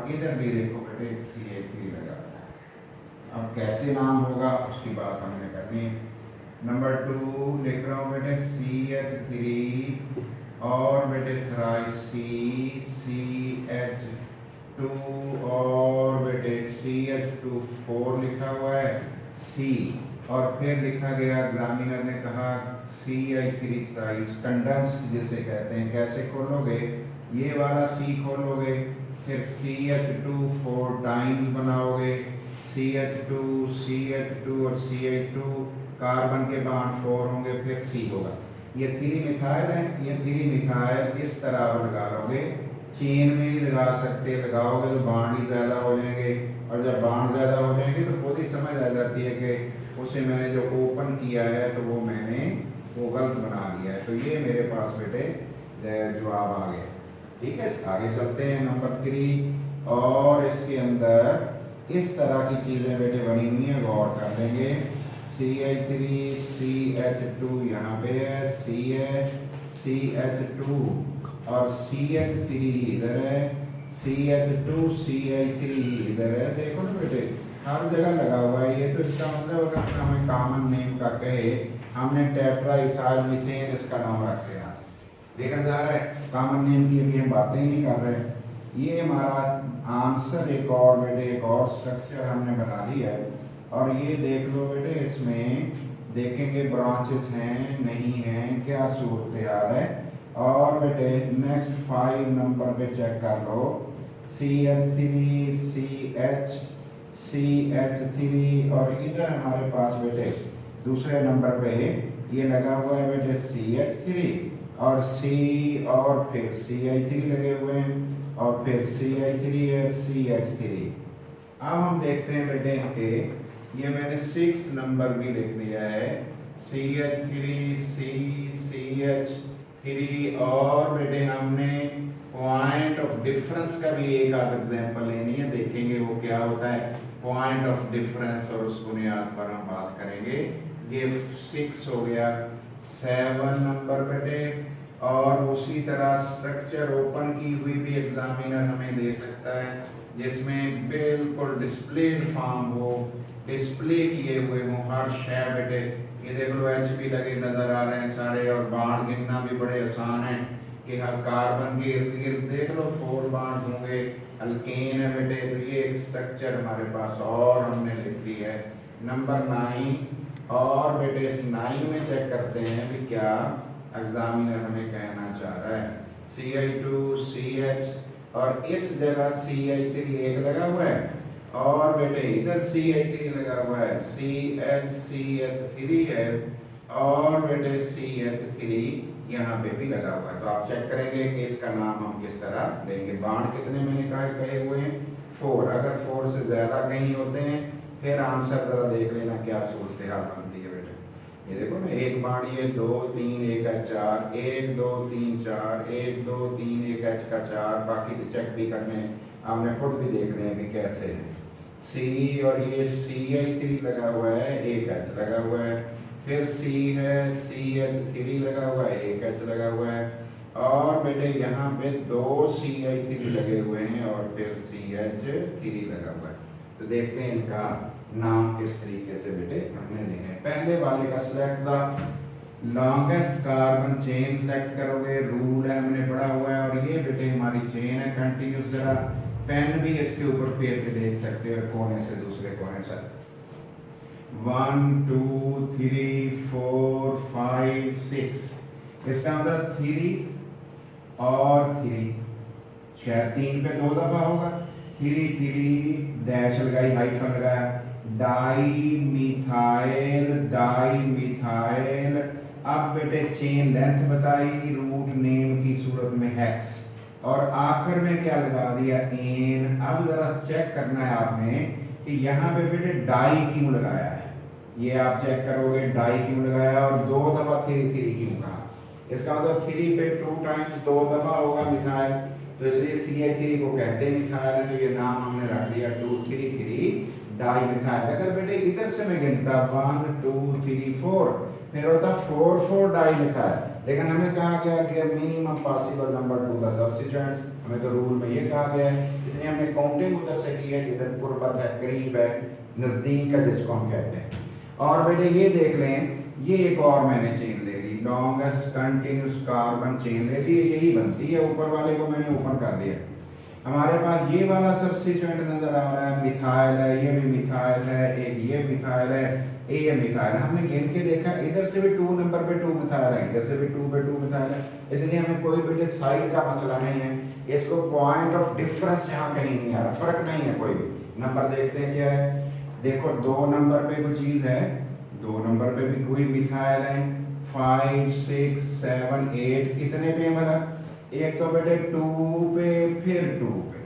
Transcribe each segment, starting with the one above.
और इधर भी देखो बेटे CH3 लगा हुआ है। अब कैसे नाम होगा उसकी बात हमने करनी है। नंबर 2 लिख रहा हूँ बेटे CH3 और बेटे थ्राइस CH2 और बेटे CH2 4 लिखा हुआ है C, और फिर लिखा गया एग्जामिनर ने कहा CH3 थ्राइस कंडेंस्ड जिसे कहते हैं। कैसे खोलोगे, ये वाला C खोलोगे, फिर CH2 4 टाइम्स बनाओगे, CH2 और CH2 कार्बन के बॉन्ड 4 होंगे, फिर C होगा। ये 3 मिथाइल है, ये 3 मिथाइल इस तरह लगा लोगे, चेन में नहीं लगा सकते, लगाओगे तो बॉन्ड ही ज़्यादा हो जाएंगे, और जब बॉन्ड ज़्यादा हो जाएंगे तो खुद ही समझ आ जाती है कि उसे मैंने जो ओपन किया है तो वो मैंने वो गलत बना दिया है। तो ये मेरे पास बेटे जवाब आ गया। ठीक है, आगे चलते हैं नंबर 3। और इसके अंदर इस तरह की चीज़ें बेटे बनी हुई हैं, गौर कर लेंगे। CH3 CH2 यहाँ पे है, C है, CH2 और CH3 इधर है, CH2 CH3 इधर है। देखो ना बेटे हर जगह लगा हुआ है। ये तो इसका मतलब अगर हमें कॉमन नेम का कहे, हमने टेट्रा इथाइल मीथेन इसका नाम रख लिया, देखा जा रहा है कॉमन नेम की अभी हम बातें ही नहीं कर रहे। ये हमारा आंसर एक और बेटे एक और स्ट्रक्चर हमने बना लिया है। और ये देख लो बेटे, इसमें देखेंगे ब्रांचेस हैं नहीं हैं, क्या सूरत हाल है। और बेटे नेक्स्ट 5 नंबर पे चेक कर लो, CH3 CH3 और इधर हमारे पास बेटे दूसरे नंबर पे ये लगा हुआ है बेटे CH3 और C और फिर CH3 लगे हुए हैं, और फिर CH3 है CH3। अब हम देखते हैं बेटे कि ये मैंने 6 नंबर भी लिख लिया है, CH3 CH3। और बेटे हमने पॉइंट ऑफ डिफरेंस का भी एक आध एग्जाम्पल लेनी है, देखेंगे वो क्या होता है पॉइंट ऑफ डिफरेंस, और उस बुनियाद पर हम बात करेंगे। ये 6 हो गया। 7 नंबर बेटे, और उसी तरह स्ट्रक्चर ओपन की हुई भी एग्जामिनर हमें दे सकता है, जिसमें बिल्कुल डिस्प्लेड फॉर्म हो, डिस्प्ले किए हुए हों हर शय बेटे। ये देख लो HP लगे नजर आ रहे हैं सारे, और बाण गिनना भी बड़े आसान है कि हर कार्बन के इर्द गिर्द देख लो 4 बाण होंगे, अल्केन है बेटे। तो ये एक स्ट्रक्चर हमारे पास और हमने लिख दी है। नंबर 9, और बेटे इस 9 में चेक करते हैं कि क्या एग्जामिनर हमें कहना चाह रहा है। CH2 CH और इस जगह CH3 एक लगा हुआ है, और बेटे इधर CH3 लगा हुआ है, CH3 है, और बेटे CH3 यहाँ पे भी लगा हुआ है। तो आप चेक करेंगे कि इसका नाम हम किस तरह देंगे। बाण कितने मैंने कहे हुए हैं 4, अगर 4 से ज़्यादा कहीं होते हैं फिर आंसर ज़रा देख लेना क्या सूरत हाल बनती है बेटे। ये देखो ना, एक बाण ये 2 3 1 है 4, 1 2 3 4, 1 2 3 1 H का 4, बाकी तो चेक भी करने हैं, आपने खुद भी देखने हैं कि कैसे है। C और ये CH3 लगा हुआ है, एक H लगा हुआ है, फिर C है, CH3 लगा हुआ है, एक H लगा हुआ है, और बेटे यहाँ पे 2 CH3 लगे हुए हैं, और फिर CH3 लगा हुआ है। तो देखते हैं इनका नाम किस तरीके से बेटे हमने लेना है। पहले वाले का select the longest carbon chain select करोगे, रूल है हमने पढ़ा हुआ है, और ये बेटे हमारी चेन है कंटिन्यूस। जरा पेन भी इसके ऊपर फेर के देख सकते हो कोने से दूसरे कोने से। 1 2 3 4 5 6, इसका मतलब 3 और 3, शायद 3 पे 2 दफा होगा। 3 डैश लगाई, हाइफन लगाया, डाई मिथाइल। अब बेटे चेन लेंथ बताई, रूट नेम की सूरत में हेक्स, और आखिर में क्या लगा दिया एन। अब जरा चेक करना है आपने कि यहाँ पे बेटे डाई क्यों लगाया है, ये आप चेक करोगे डाई क्यों लगाया, और 2 दफा 3 क्यों कहा। इसका मतलब 3 पे 2 टाइम्स 2 दफा होगा मिथाइल, तो इसलिए CH3 को कहते हैं मिथाइल है, तो ये नाम हमने रख लिया 2 3 डाई मिथाइल। अगर बेटे इधर से मैं गिनता 1 2 3 4, फिर होता 4 4 डाई मिथाइल, लेकिन हमें कहा गया कि minimum possible number two the substituents, हमें तो रूल में ये कहा गया है, इसलिए हमने काउंटिंग उधर से की है जिधर कुर्बत है, करीब है, नज़दीक है जिसको हम कहते हैं। और बेटे ये देख लें, ये एक और मैंने चेन ले ली, लॉन्गेस्ट कंटिन्यूस कार्बन चेन ले ली, यही बनती है, ऊपर वाले को मैंने ओपन कर दिया। हमारे पास ये वाला सब्स्टिट्यूएंट नजर आ रहा है, मिथाइल है, ये भी मिथाइल है, एक ये मिथाइल है, ये मिथाइल है। हमने गिन के देखा इधर से भी 2 नंबर पे 2 मिथाइल है, इधर से भी 2 पे 2 मिथाइल है, इसलिए हमें कोई बेटे साइड का मसला नहीं है। इसको पॉइंट ऑफ डिफरेंस यहाँ कहीं नहीं आ रहा, फर्क नहीं है कोई भी। नंबर देखते हैं क्या है, देखो 2 नंबर पे कोई चीज है, 2 नंबर पे भी कोई मिथाइल है, 5 6 7 8 कितने पे भला, एक तो बेटे 2 पे, फिर 2 पे,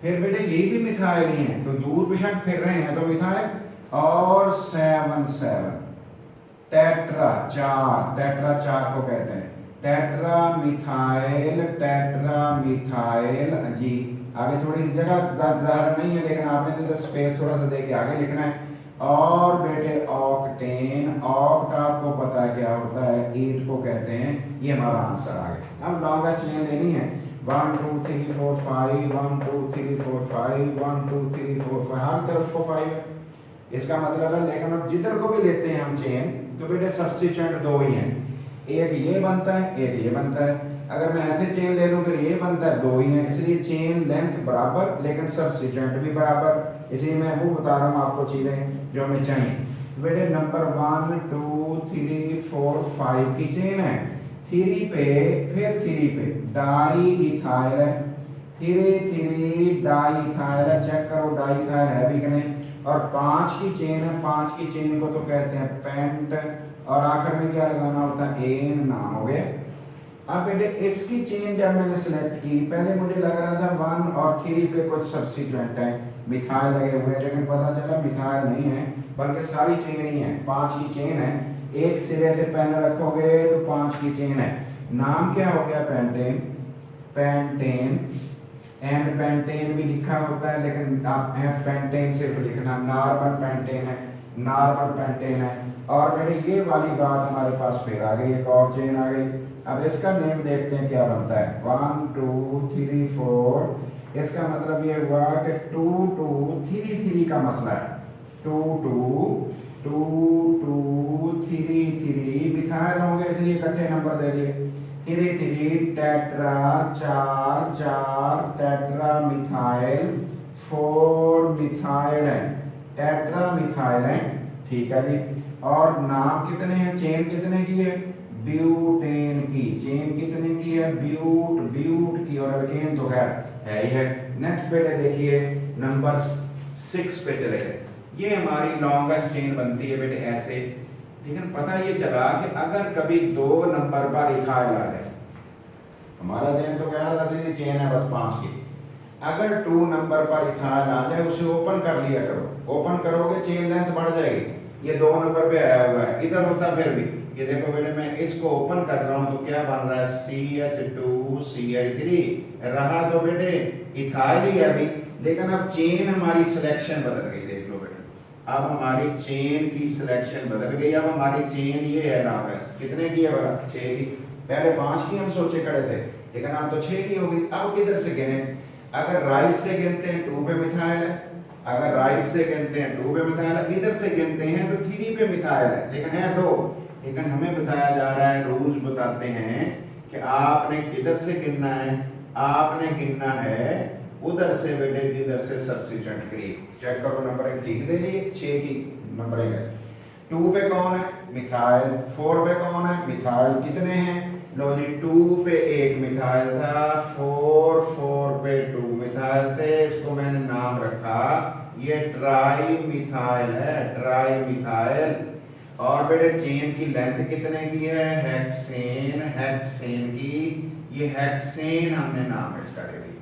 फिर बेटे ये भी मिथाइल ही है, तो दूर बेशक फिर रहे हैं तो मिथाइल, और 7 7 टेट्रा 4, टेट्रा 4 को कहते हैं टेट्रा मिथाइल, टेट्रा मिथाइल जी। आगे थोड़ी सी जगह ज़्यादा नहीं है, लेकिन आपने तो स्पेस थोड़ा सा दे के आगे लिखना है। और बेटे ऑक्टेन, ऑक्ट आपको पता है क्या होता है, 8 को कहते हैं, ये हमारा आंसर आ गया। अब लॉन्गेस्ट चेन लेनी है, 1 2 3 4 5, 1 2 3 4 5, 1 2 3 4 5, हर तरफ को 5 है, इसका मतलब है। लेकिन अब जिधर को भी लेते हैं हम चेन, तो बेटे सब्स्टिट्यूएंट 2 ही हैं, एक ये बनता है, एक ये बनता है। अगर मैं ऐसे चेन ले लूँ फिर ये बनता है, 2 ही हैं, इसलिए चेन लेंथ बराबर लेकिन सब्स्टिट्यूएंट भी बराबर, इसलिए मैं वो बता रहा हूँ आपको चीज़ें जो हमें चाहिए। तो बेटे नंबर 1 2 3 4 5 की चेन है, 3 पे फिर 3 पे डाई इथाइल है, 3 3 डाई इथाइल है, चेक करो डाई इथाइल है भी कि नहीं। और 5 की चेन है, 5 की चेन को तो कहते हैं पेंट, और आखिर में क्या लगाना होता है, एन नाम हो गया। अब बेटे इसकी चेन जब मैंने सेलेक्ट की, पहले मुझे लग रहा था 1 और 3 पे कुछ सब्स्टिट्यूएंट है, मिथाइल लगे हुए हैं, लेकिन पता चला मिथाइल नहीं है, बल्कि सारी चेन ही है, 5 की चेन है। एक सिरे से पेन रखोगे तो 5 की चेन है। नाम क्या हो गया, पेंटेन, पेंटेन, एंड पेंटेन भी लिखा होता है, लेकिन आप पेंटेन सिर्फ लिखना, नॉर्मल पेंटेन है, नॉर्मल पेंटेन है। और बेटे ये वाली बात हमारे पास फिर आ गई, एक और चेन आ गई। अब इसका नेम देखते हैं क्या बनता है, 1 2 3 4, इसका मतलब ये हुआ कि 2 2 3 3 का मसला है, 2 2 2 2 3 3 मिथाइल होंगे, इसलिए इकट्ठे नंबर दे दिए, 3 3 टेट्रा 4 4 टेट्रा मिथाइल 4 मिथाइल है, टेट्रा मिथाइल है, ठीक है जी। और नाम कितने हैं, चेन कितने की है, ब्यूटेन की, चेन कितने की है, ब्यूट, ब्यूट की, और अल्केन तो है ही है। नेक्स्ट बेटे देखिए नंबर 6 पे चले गए, ये हमारी लॉन्गेस्ट चेन बनती है बेटे ऐसे। लेकिन पता ये चला कि अगर कभी 2 नंबर पर इथाइल आ जाए, हमारा जहन तो कह रहा था सीधी चेन है बस 5 की, अगर 2 नंबर पर इथाइल आ जाए उसे ओपन कर लिया करो, ओपन करोगे चेन लेंथ बढ़ जाएगी। ये 2 नंबर पे आया हुआ है, इधर होता फिर भी, ये देखो बेटे मैं इसको ओपन कर रहा हूँ तो क्या बन रहा है, CH2 CH3 रहा तो बेटे इथाइल ही है अभी, लेकिन अब चेन हमारी सिलेक्शन बदल गई, देख लो बेटे, अब हमारी चेन की सिलेक्शन बदल गई। अब हमारी चेन ये है लॉन्गेस्ट, कितने की है बड़ा, 6 की, पहले 5 की हम सोचे खड़े थे, लेकिन अब तो 6 की होगी। अब किधर से गिने, अगर राइट से गिनते हैं 2 पे मिथाइल है, अगर राइट से गिनते हैं 2 पे मिथाइल है, इधर से गिनते हैं तो 3 पे मिथाइल है, लेकिन है 2। लेकिन हमें बताया जा रहा है, रूल्स बताते हैं कि आपने किधर से गिनना है, आपने गिनना है उधर से बेटे जिधर से सब्स्टिट्यूएंट करीब। चेक करो नंबर ठीक दे लिए, 6 की नंबरिंग है, 2 पे कौन है, मिथाइल, 4 पे कौन है, मिथाइल, कितने हैं, लो जी 2 पे 1 मिथाइल था, 4 पे 2 मिथाइल थे, इसको मैंने नाम रखा, ये ट्राई मिथाइल है, ट्राई मिथाइल। और बेटे चेन की लेंथ कितने की है, हेक्सेन, हेक्सेन की, ये हेक्सेन हमने नाम इसका दे दिया,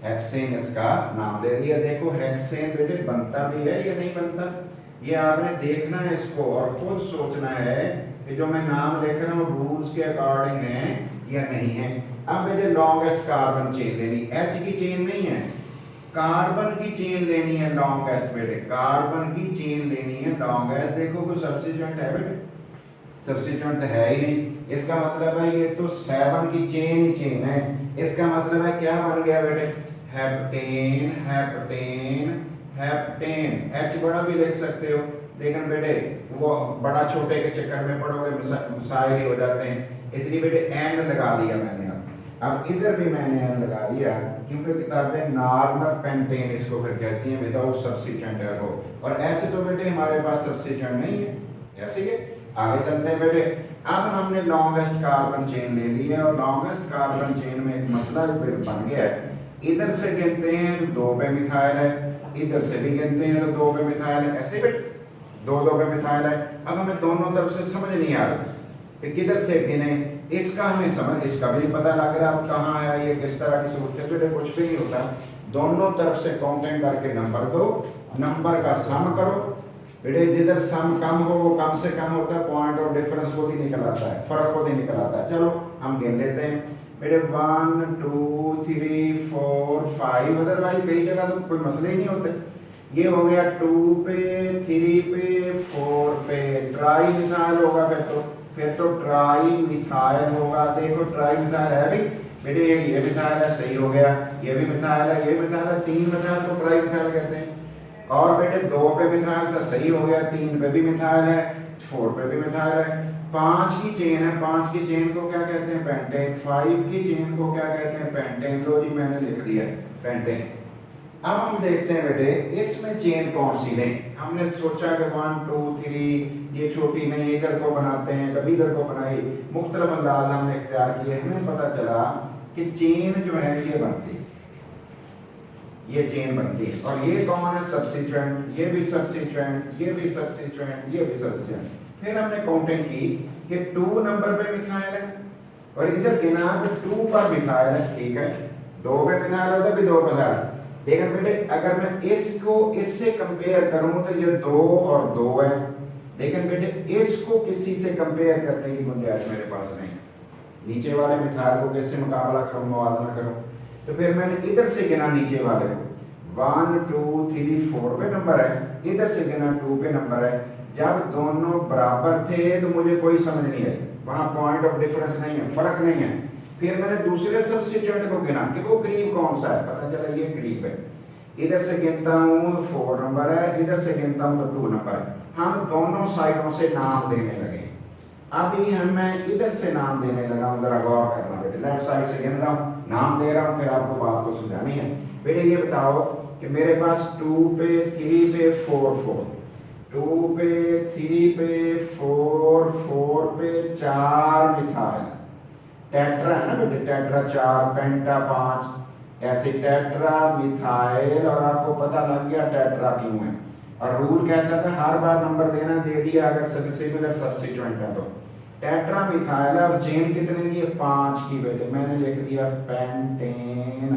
हेक्सेन इसका नाम दे दिया। देखो हेक्सेन बेटे बनता भी है या नहीं बनता, ये आपने देखना है इसको और खुद सोचना है कि जो मैं नाम लिख रहा हूँ रूल्स के अकॉर्डिंग है या नहीं है। अब बेटे लॉन्गेस्ट कार्बन चेन लेनी, एच की चेन नहीं है, कार्बन की चेन लेनी है लॉन्गेस्ट बेटे, कार्बन की चेन लेनी है लॉन्गेस्ट। देखो कोई सब्स्टिट्यूएंट है बेटे, सब्स्टिट्यूएंट तो है ही नहीं। इसका मतलब है ये तो 7 की चेन ही चेन है। इसका मतलब है क्या बन गया बेटे, हेप्टेन हेप्टेन हेप्टेन। एच बड़ा भी लिख सकते हो, लेकिन बेटे वो बड़ा छोटे के चक्कर में पड़ोगे मसाइल ही हो जाते हैं, इसलिए बेटे एन लगा दिया मैंने। अब इधर भी मैंने एन लगा दिया, क्योंकि किताबें नॉर्मल पेंटेन इसको फिर कहती हैं विदाउट सब्स्टिट्यूएंट है वो, और एच तो बेटे हमारे पास सब्स्टिट्यूएंट नहीं है। ऐसे ही आगे चलते हैं बेटे। अब हमने लॉन्गेस्ट कार्बन चेन ले ली है, और लॉन्गेस्ट कार्बन चेन में एक मसला बन गया है। इधर से गिनते हैं तो 2 पे मिथाइल है, इधर से भी गिनते हैं तो 2 पे मिथाइल है, ऐसे बेटे 2 पे मिथाइल है। अब हमें दोनों तरफ से समझ नहीं आ रहा कि किधर से गिने, इसका हमें समझ, इसका भी पता लग रहा है कहाँ है, ये किस तरह की सूरत है। बेटे कुछ भी नहीं होता, दोनों तरफ से काउंटिंग करके नंबर दो, नंबर का सम करो बेटे। जिधर सम कम हो वो कम से कम होता है, पॉइंट ऑफ डिफरेंस खुद ही निकल आता है, फर्क खुद ही निकल आता है। चलो हम गिन लेते हैं बेटे, 1 2 3 4 5। अदरवाइज कई जगह तो कोई मसले ही नहीं होते। ये हो गया 2 पे 3 पे 4 पे ट्राई मिथाइल होगा, फिर तो ट्राई मिथाइल होगा। देखो ट्राई मिथाइल है भी बेटे, ये मिथाइल है, सही हो गया, ये भी मिथाइल है, ये मिथाइल है, 3 मिथाइल को ट्राई मिथाइल कहते हैं। और बेटे 2 पे मिथाइल था, सही हो गया, 3 पे भी मिथाइल है, 4 पे भी मिथाइल है। 5 की चेन है, 5 की चेन को क्या कहते हैं, पेंटेन। 5 की चेन को क्या कहते हैं, पेंटेन। लो जी मैंने लिख दिया पेंटेन। अब हम देखते हैं बेटे इसमें चेन कौन सी लें। हमने सोचा कि 1 2 3 ये छोटी नहीं, इधर को बनाते हैं, कभी इधर को बनाई, मुख्तलिफ अंदाज हमने इख्तियार किए। हमें पता चला कि चेन जो है ये बनती है, ये चेन बनती है। और ये कौन है, सब्स्टिट्यूएंट, ये भी सब्स्टिट्यूएंट, ये भी सब्स्टिट्यूएंट, ये भी सब्स्टिट्यूएंट। फिर हमने काउंटिंग की कि 2 नंबर पे मिथाइल है, और इधर गिना तो 2 पर मिथाइल है, ठीक है। 2 पे मिथाइल होता भी 2 पे मिथाइल। लेकिन बेटे अगर मैं इसको इससे कंपेयर करूं तो ये 2 और 2 है, लेकिन बेटे इसको किसी से कंपेयर करने की गुंजाइश मेरे पास नहीं। नीचे वाले मिथाइल को किससे मुकाबला करूं, मुवाजना करूं। तो फिर मैंने इधर से गिना नीचे वाले को, 1 2 3 4 पे नंबर है, इधर से गिना 2 पे नंबर है। जब दोनों बराबर थे तो मुझे कोई समझ नहीं आई, वहां पॉइंट ऑफ डिफरेंस नहीं है, फर्क नहीं है। फिर मैंने दूसरे सब्स्टिट्यूएंट को गिना कि वो करीब कौन सा है, पता चला ये करीब है। इधर से गिनता हूँ तो 4 नंबर है, इधर से गिनता हूँ तो 2 नंबर है। हम दोनों साइडों से नाम देने लगे। अभी मैं इधर से नाम देने लगा हूँ, जरा गौर करना बेटे। लेफ्ट साइड से गिन रहा हूँ, नाम दे रहा हूँ, फिर आपको बात को समझानी है। बेटे ये बताओ कि मेरे पास 2 पे 3 पे 4 4, 2 पे 3 पे 4 4 पे 4 मिथाइल। टेट्रा है ना बेटे, टेट्रा 4, पेंटा 5, ऐसे टेट्रा मिथाइल। और आपको पता लग गया टेट्रा क्यों है। और रूल कहता था हर बार नंबर देना, दे दिया अगर सभी सिमिलर सब्स्टिट्यूएंट है तो। टेट्रा मिथाइल और चेन कितने की है, 5 की बेटे, मैंने लिख दिया पेंटेन।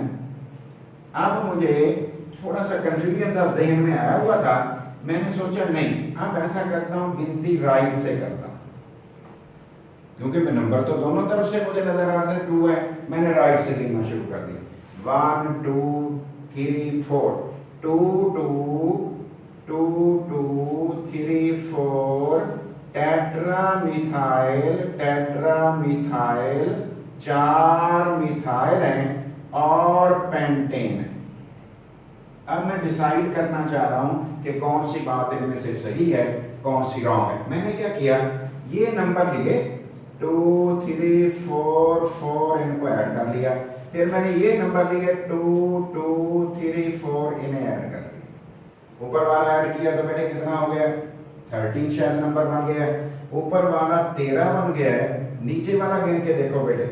अब मुझे थोड़ा सा कंफ्यूजन था, जहन में आया हुआ था, मैंने सोचा नहीं अब ऐसा करता हूँ गिनती राइट से करता हूँ, क्योंकि मैं नंबर तो दोनों तरफ से मुझे नजर आ रहा था 2 है। मैंने राइट से गिनना शुरू कर दिया, 1 2 3 4, 2 2 2 2 3 4, टेट्रा मिथाइल 4 मिथाइल हैं और पेंटेन है। अब मैं डिसाइड करना चाह रहा हूं कि कौन सी बात इनमें से सही है, कौन सी रॉन्ग है। मैंने क्या किया, ये नंबर लिए 2 3 4 4, इनको ऐड कर लिया। फिर मैंने ये नंबर लिए 2 2 3 4, इन्हें ऐड कर लिया। ऊपर वाला ऐड किया तो बेटे कितना हो गया, 13 शायद नंबर बन गया है। ऊपर वाला 13 बन गया है, नीचे वाला गिन के देखो बेटे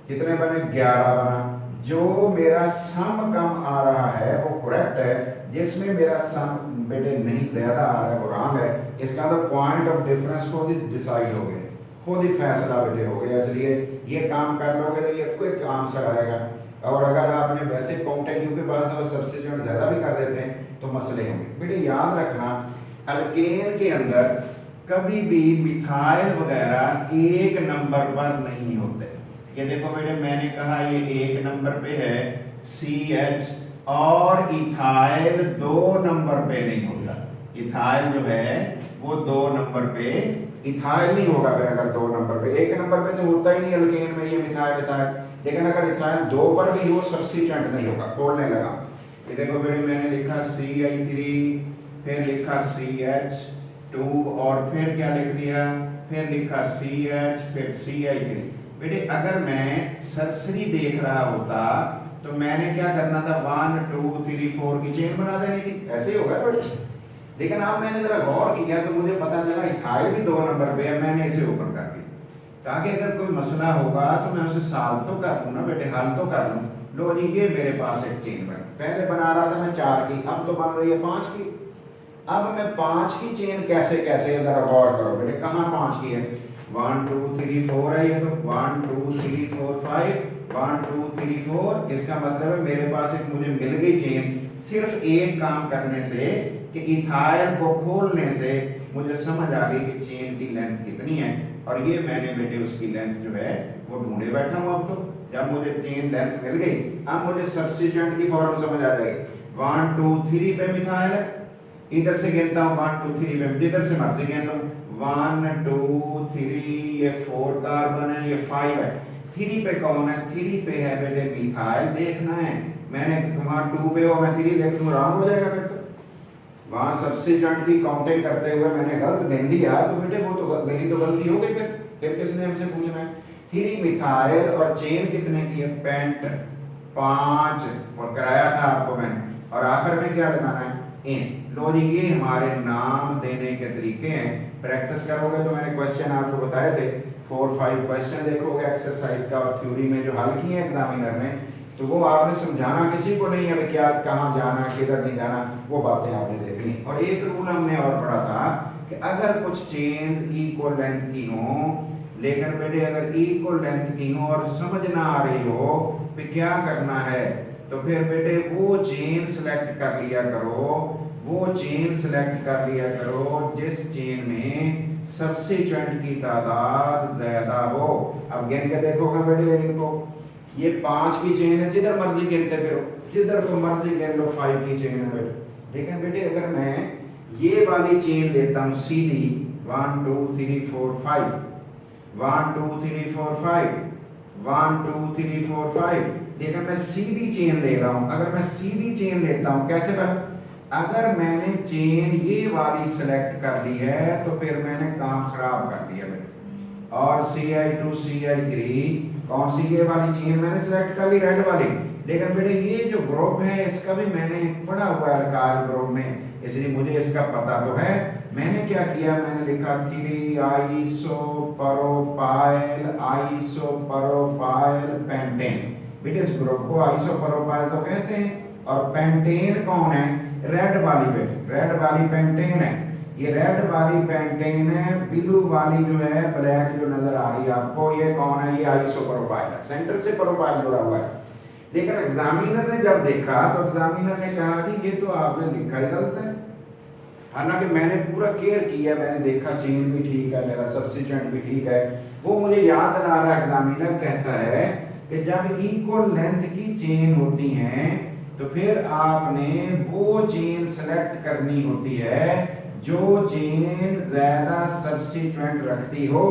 कितने बने, 11 बना। जो मेरा सम कम आ रहा है वो करेक्ट है, जिसमें मेरा सम बेटे नहीं ज्यादा आ रहा है वो रॉन्ग है। इसका तो पॉइंट ऑफ डिफरेंस खुद ही डिसाइड हो गए, खुद ही फैसला बेटे हो गया। इसलिए ये काम कर लोगे तो ये क्विक आंसर आएगा। और अगर आपने वैसे काउंटिंग, क्योंकि बाद में सब्स्टिट्यूएंट ज्यादा भी कर देते हैं तो मसले होंगे। बेटे याद रखना अल्केन के अंदर कभी भी मिथाइल वगैरह एक नंबर पर नहीं होते। ये देखो बेटे मैंने कहा ये 1 नंबर पे है CH, और इथाइल 2 नंबर पे नहीं होता। इथाइल जो है वो 2 नंबर पे इथाइल नहीं होगा फिर अगर 2 नंबर पे, 1 नंबर पे तो होता ही नहीं अल्केन में ये मिथाइल इथाइल, लेकिन अगर इथाइल 2 पर भी हो सब्स्टिट्यूएंट नहीं होगा। खोलने लगा, ये देखो बेटे मैंने लिखा CI3, फिर लिखा CH2 और फिर क्या लिख दिया, फिर लिखा CH, फिर CI3। बेटे अगर मैं सरसरी देख रहा होता तो मैंने क्या करना था, 1 2 3 4 की चेन बना देनी थी, ऐसे ही होगा बेटे। लेकिन अब मैंने जरा गौर किया तो मुझे पता चला इथाइल भी 2 नंबर पे है, मैंने इसे ओपन कर दिया ताकि अगर कोई मसला होगा तो मैं उसे सॉल्व तो कर लूँ ना बेटे, हल तो कर लूँ। लो जी ये मेरे पास एक चेन बनी, पहले बना रहा था मैं 4 की, अब तो बन रही है 5 की। अब मैं 5 की चेन कैसे कैसे, जरा गौर करो बेटे, कहाँ 5 की है, 1 2 3 4 है, ये तो 1 2 3 4 5, 1 2 3 4। इसका मतलब है मेरे पास एक मुझे मिल गई चेन, सिर्फ एक काम करने से कि इथाइल को खोलने से मुझे समझ आ गई कि चेन की लेंथ कितनी है, और ये मैंने बेटे उसकी लेंथ जो है वो ढूंढे बैठा हूँ। अब तो जब मुझे चेन लेंथ मिल गई, अब मुझे सब्स्टिट्यूएंट की फॉर्मूला समझ आ जाएगी। 1 2 3 पे मिथाइल है, इधर से गिनता हूँ 1 2 3 पे, जिधर से मर्जी गिन लो, 1 2 3, ये 4 कार्बन है, ये 5 है। 3 पे कौन है, 3 पे है बेटे मिथाइल, देखना है। मैंने वहां 2 पे हो, मैं 3 लेके तुम रॉन्ग हो जाएगा फिर तो। वहां सब्स्टिट्यूएंट की काउंटिंग करते हुए मैंने गलत गिन लिया तो बेटे वो तो मेरी तो गलती हो गई, फिर किसने हमसे पूछना है। 3 मिथाइल और चेन कितने की है, पेंट 5 और कराया था आपको मैंने, और आखिर में क्या लगाना है, इन। लो जी ये हमारे नाम देने के तरीके हैं। प्रैक्टिस करोगे तो मैंने क्वेश्चन आपको बताए थे, 4 5 क्वेश्चन देखोगे एक्सरसाइज का और थ्योरी में जो हल किए एग्जामिनर ने, तो वो आपने समझाना किसी को नहीं है क्या कहाँ जाना किधर नहीं जाना, वो बातें आपने देखनी। और एक रूल हमने और पढ़ा था कि अगर कुछ चेन्स इक्वल लेंथ की हो, लेकिन बेटे अगर इक्वल लेंथ की हो और समझ ना आ रही हो कि क्या करना है, तो फिर बेटे वो चेन सेलेक्ट कर लिया करो, वो चेन सेलेक्ट कर लिया करो जिस चेन में सब्स्टिट्यूएंट की तादाद ज्यादा हो। अब गिन के देखोगे बेटे इनको, ये 5 की चेन है, जिधर मर्जी गिनते फिरो, जिधर को मर्जी गिन लो, 5 की चेन है बेटे। लेकिन बेटे अगर मैं ये वाली चेन लेता हूँ सीधी, 1 2 3 4 5, 1 2 3 4 5, 1 2 3 4 5, लेकिन मैं सीधी चेन ले रहा हूँ। अगर मैं सीधी चेन लेता हूँ कैसे कर, अगर मैंने चेन ये वाली सेलेक्ट कर ली है तो फिर मैंने काम खराब कर दिया बेटे। और CI2 CI3 कौन सी ये वाली चेन मैंने सेलेक्ट कर ली, रेड वाली, लेकिन बेटे ये जो ग्रुप है इसका भी मैंने पढ़ा हुआ है अल्काइल ग्रुप में, इसलिए मुझे इसका पता तो है। मैंने क्या किया, मैंने लिखा 3 आइसोप्रोपाइल पेंटेन। बेटे इस ग्रुप को आइसोप्रोपाइल तो कहते हैं, और पेंटेन कौन है, रेड वाली बेटे, रेड वाली पेंटेन है। ये रेड वाली पेंटेन है, ब्लू वाली जो है ब्लैक जो नजर आ रही है आपको, ये कौन है, ये आइसोप्रोपाइल है, सेंटर से प्रोपाइल जुड़ा हुआ है। लेकिन एग्जामिनर ने जब देखा तो एग्जामिनर ने कहा कि ये तो आपने लिखा ही गलत है। हालांकि मैंने पूरा केयर किया, मैंने देखा चेन भी ठीक है, मेरा सब्स्टिट्यूएंट भी ठीक है। वो मुझे याद दिला रहा, एग्जामिनर कहता है कि जब इक्वल लेंथ की चेन होती हैं तो फिर आपने वो चेन सेलेक्ट करनी होती है जो चेन ज्यादा सब्स्टिट्यूएंट रखती हो।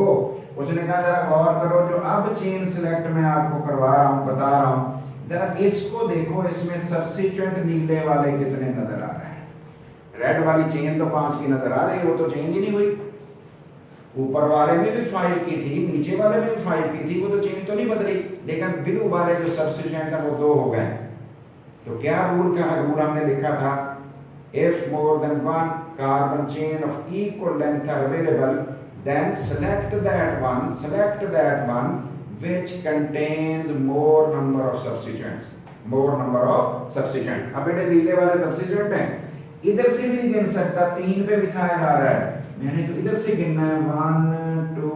उसने कहा जरा गौर करो, जो अब चेन सेलेक्ट मैं आपको करवा रहा हूं, बता रहा हूं, जरा इसको देखो, इसमें सब्स्टिट्यूएंट नीले वाले कितने नजर आ रहे हैं। रेड वाली चेन तो 5 की नजर आ रही है, वो तो चेंज ही नहीं हुई। ऊपर वाले में भी 5 की थी, नीचे वाले में भी 5 की थी, वो तो चेन तो नहीं बदली, लेकिन ब्लू वाले जो सब्स्टिट्यूएंट है वो 2 हो गए। तो क्या रूल का रूल हमने लिखा था, if more than one carbon chain of equal length are available, then select that one which contains more number of substituents, अब बेटे नीले वाले सब्स्टिट्यूएंट हैं, इधर से भी नहीं गिन सकता, 3 पे मिथाइल आ रहा है, मैंने तो इधर से गिनना है, 1 2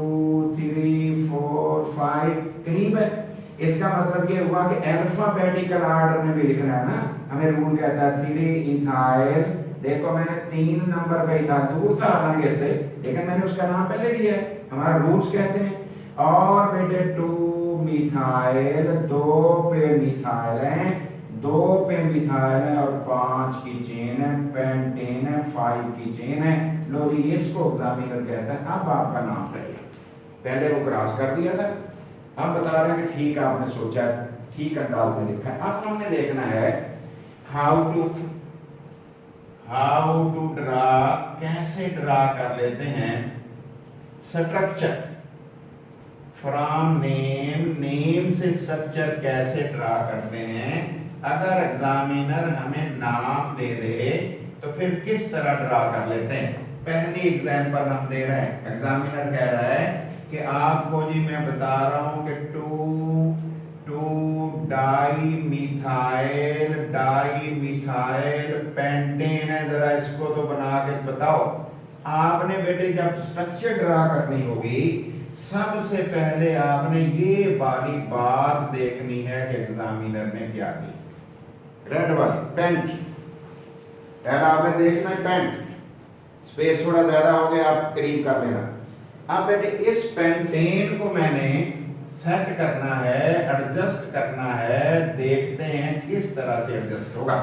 3 4 5, करीब है। इसका मतलब ये हुआ कि अल्फाबेटिकल ऑर्डर में भी लिखना है ना, हमें रूल कहता है 3 इथाइल, देखो मैंने 3 नंबर पे था, दूर था हालांकि इससे, लेकिन मैंने उसका नाम पहले दिया है, हमारा रूल्स कहते हैं। और बेटे 2 मिथाइल, 2 पे मिथाइल है, 2 पे मिथाइल है, और 5 की चेन है, पेंटेन है, 5 की चेन है, लो जी इसको एग्जामिनर कहता है अब आपका नाम चाहिए। पहले वो क्रॉस कर दिया था, अब बता रहे हैं कि ठीक आपने सोचा, ठीक अंदाज में लिखा है। अब हमने देखना है हाउ टू ड्रा, कैसे ड्रा कर लेते हैं स्ट्रक्चर फ्रॉम नेम से स्ट्रक्चर कैसे ड्रा करते हैं। अगर एग्जामिनर हमें नाम दे दे तो फिर किस तरह ड्रा कर लेते हैं। पहली एग्जांपल हम दे रहे हैं, एग्जामिनर कह रहा है कि आपको जी मैं बता रहा हूं कि टू डाई मिथाइल पेंटेन है, जरा इसको तो बना के बताओ। आपने बेटे जब स्ट्रक्चर ड्रा करनी होगी सबसे पहले आपने ये वाली बात देखनी है कि एग्जामिनर ने क्या दी। रेड वाली पेंट, पहला आपने देखना है पेंट, स्पेस थोड़ा ज्यादा हो गया आप करीब कर लेना। अब बेटे इस पेंटेन को मैंने सेट करना है, एडजस्ट करना है, देखते हैं किस तरह से एडजस्ट होगा।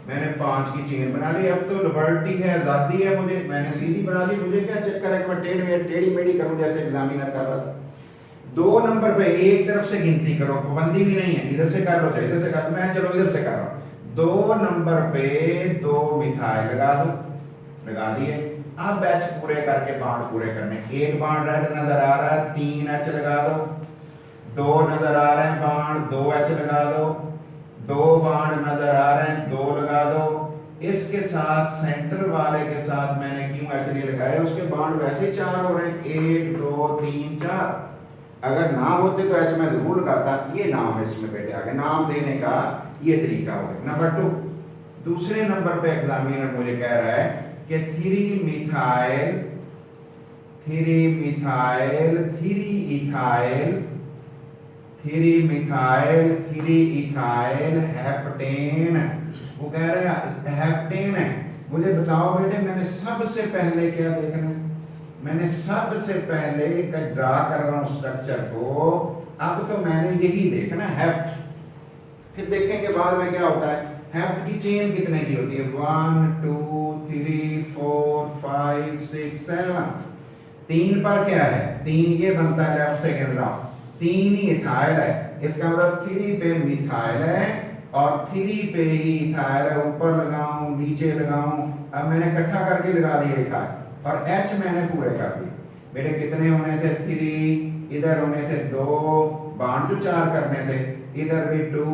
मैंने 5 की चेन बना ली, अब तो लिबर्टी है, आजादी है मुझे, मैंने सीधी बना ली, मुझे क्या चक्कर है कि मैं टेढ़ी मेढ़ी करूं जैसे एग्जामिनर कर रहा था। 2 नंबर पे एक तरफ से गिनती करो, पाबंदी भी नहीं है, इधर से कर लो चाहे इधर से कर लो, मैं चलो इधर से कर रहा हूं। 2 नंबर पे 2 मिथाइल लगा दो, लगा दिए। अब बैच पूरे करके बाण पूरे करने, एक बाण रेड नजर आ रहा है 3 एच लगा दो, 2 नजर आ रहे हैं बाण 2 एच लगा दो, 2 बाण नजर आ रहे हैं 2 लगा दो। इसके साथ सेंटर वाले के साथ मैंने क्यों एच नहीं लगाया, उसके बाण वैसे 4 हो रहे हैं 1 2 3 4। अगर ना होते तो एच मैं जरूर लगाता। ये नाम इसमें बेटे आ गए, नाम देने का ये तरीका हो गया। नंबर 2, दूसरे नंबर पे एग्जामिनर मुझे कह रहा है कि 3 मिथाइल 3 इथाइल हेप्टेन, वो कह रहे हैं हेप्टेन है। मुझे बताओ बेटे मैंने सबसे पहले क्या देखना है, मैंने सबसे पहले ड्रा कर रहा हूं स्ट्रक्चर को, अब तो मैंने यही देखना हेप्ट, फिर देखेंगे बाद में क्या होता है। हेप्ट की चेन कितने की होती है 1 2 3 4 5 6 7। 3 पर क्या है 3, ये बनता है लेफ्ट से गिन रहा हूं 3 ही इथाइल है, इसका मतलब 3 पे मिथाइल है और 3 पे ही इथाइल है। ऊपर लगाऊं नीचे लगाऊं, अब मैंने इकट्ठा करके लगा दिया इथाइल और एच मैंने पूरे कर दिए। मेरे कितने होने थे 3, इधर होने थे 2, बाण जो 4 करने थे, इधर भी 2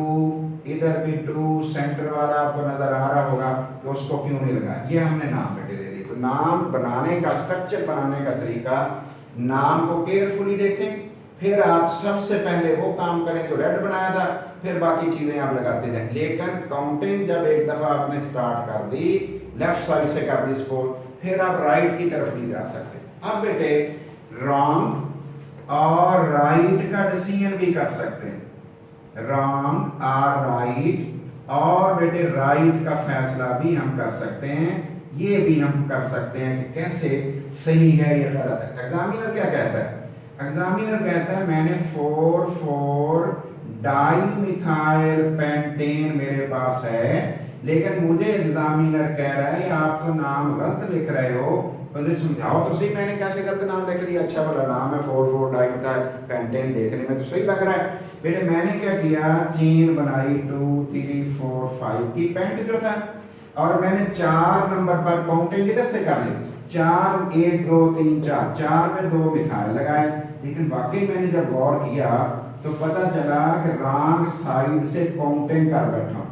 इधर भी 2, सेंटर वाला आपको नजर आ रहा होगा तो उसको क्यों नहीं लगा। ये हमने नाम बेटे दे दिए। तो नाम बनाने का, स्ट्रक्चर बनाने का तरीका, नाम को केयरफुली देखें, फिर आप सबसे पहले वो काम करें जो रेड बनाया था, फिर बाकी चीजें आप लगाते जाएं। लेकिन काउंटिंग जब एक दफा आपने स्टार्ट कर दी, लेफ्ट साइड से कर दी इसको, फिर आप राइट की तरफ नहीं जा सकते। अब बेटे रॉन्ग और राइट का डिसीजन भी कर सकते हैं, रॉन्ग और राइट, और बेटे राइट का फैसला भी हम कर सकते हैं। ये भी हम कर सकते हैं कि कैसे सही है या गलत है। एग्जामिनर क्या कहता है, एग्जामिनर कहता है मैंने 4 डाईमिथाइल पेंटेन मेरे पास है, लेकिन मुझे एग्जामिनर कह रहा है आप तो नाम गलत लिख रहे हो, मुझे समझाओ तो सही मैंने कैसे गलत नाम लिख दिया। अच्छा वाला नाम है 4 डाईमिथाइल पेंटेन, देखने में तो सही लग रहा है। बेटे मैंने क्या किया, चेन बनाई 2 3 4 5 की पेंट जो था, और मैंने 4 नंबर पर काउंटिंग किधर से कर ली, 4 1 2 3 4, 4 में 2 मिथाइल लगाए। लेकिन वाकई मैंने जब गौर किया तो पता चला कि रॉन्ग साइड से काउंटिंग कर बैठा हूं,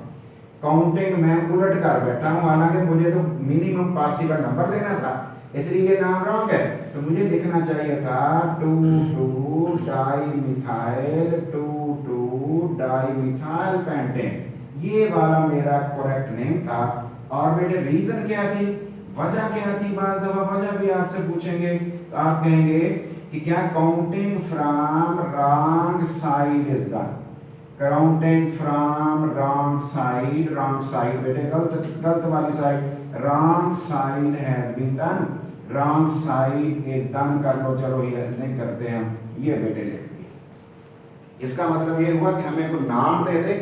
काउंटिंग मैं उलट कर बैठा हूं, हालांकि मुझे तो मिनिमम पॉसिबल नंबर देना था, इसलिए ये नाम रॉन्ग है। तो मुझे लिखना चाहिए था 2 डाईमिथाइल 2 डाईमिथाइल पेंटेन, ये वाला मेरा करेक्ट नेम था। और मेरे रीजन क्या थी, वजह क्या थी, बार दफा वजह भी आपसे पूछेंगे तो आप कहेंगे कि क्या counting from wrong side is done, counting from wrong side बेटे गलत वाली side, wrong side has been done, wrong side is done कर लो। चलो ये नहीं करते हम, ये बेटे लिख दिए। इसका मतलब ये हुआ कि हमें कोई नाम दे दे,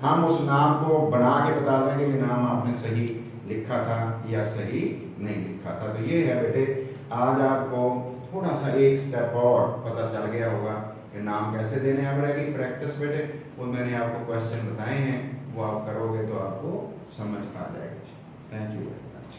हम उस नाम को बना के बता देंगे कि नाम आपने सही लिखा था या सही नहीं लिखा था। तो ये है बेटे, आज आपको थोड़ा सा एक स्टेप और पता चल गया होगा कि नाम कैसे देने। अब रहेगी प्रैक्टिस बेटे, वो मैंने आपको क्वेश्चन बताए हैं, वो आप करोगे तो आपको समझ आ जाएगी। Thank you very much.